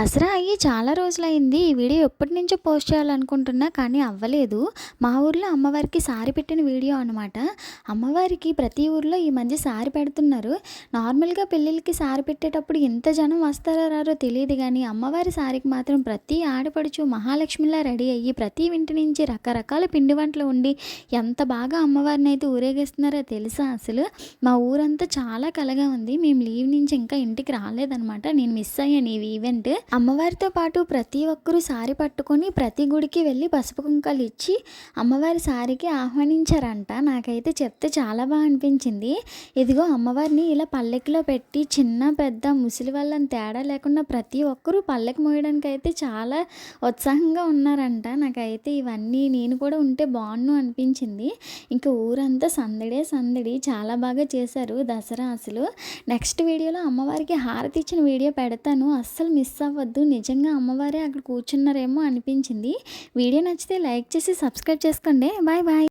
దసరా అయ్యి చాలా రోజులైంది. ఈ వీడియో ఎప్పటినుంచో పోస్ట్ చేయాలనుకుంటున్నా కానీ అవ్వలేదు. మా ఊర్లో అమ్మవారికి సారీ పెట్టిన వీడియో అనమాట. అమ్మవారికి ప్రతి ఊర్లో ఈ మధ్య సారీ పెడుతున్నారు. నార్మల్‌గా పెళ్ళిళ్ళకి సారీ పెట్టేటప్పుడు ఎంత జనం వస్తారో రారో తెలీదు గానీ, అమ్మవారి సారీకి మాత్రం ప్రతి ఆడపడుచు మహాలక్ష్మిలా రెడీ అయ్యి ప్రతి ఇంటి నుంచి రకరకాల పిండి వంటలు వండి ఎంత బాగా అమ్మవారినైతే ఊరేగిస్తున్నారో తెలుసా అసలు. మా ఊరంతా చాలా కలగా ఉంది. మేము లీవ్ నుంచి ఇంకా ఇంటికి రాలేదనమాట. నేను మిస్ అయ్యాను ఈ ఈవెంట్. అమ్మవారితో పాటు ప్రతి ఒక్కరూ సారీ పట్టుకొని ప్రతి గుడికి వెళ్ళి పసుపు కుంకాలు ఇచ్చి అమ్మవారి సారీకి ఆహ్వానించారంట. నాకైతే చెప్తే చాలా బాగా అనిపించింది. ఇదిగో అమ్మవారిని ఇలా పల్లెకిలో పెట్టి చిన్న పెద్ద ముసలి వాళ్ళని తేడా లేకుండా ప్రతి ఒక్కరూ పల్లెకి మోయడానికి అయితే చాలా ఉత్సాహంగా ఉన్నారంట. నాకైతే ఇవన్నీ నేను కూడా ఉంటే బాగుండు అనిపించింది. ఇంకా ఊరంతా సందడే సందడి, చాలా బాగా చేశారు దసరా అసలు. నెక్స్ట్ వీడియోలో అమ్మవారికి హారతి ఇచ్చిన వీడియో పెడతాను, అస్సలు మిస్ అవ్వద్దు. నిజంగా అమ్మవారే అక్కడ కూర్చున్నారేమో అనిపించింది. వీడియో నచ్చితే లైక్ చేసి సబ్స్క్రైబ్ చేసుకోండి. Bye bye.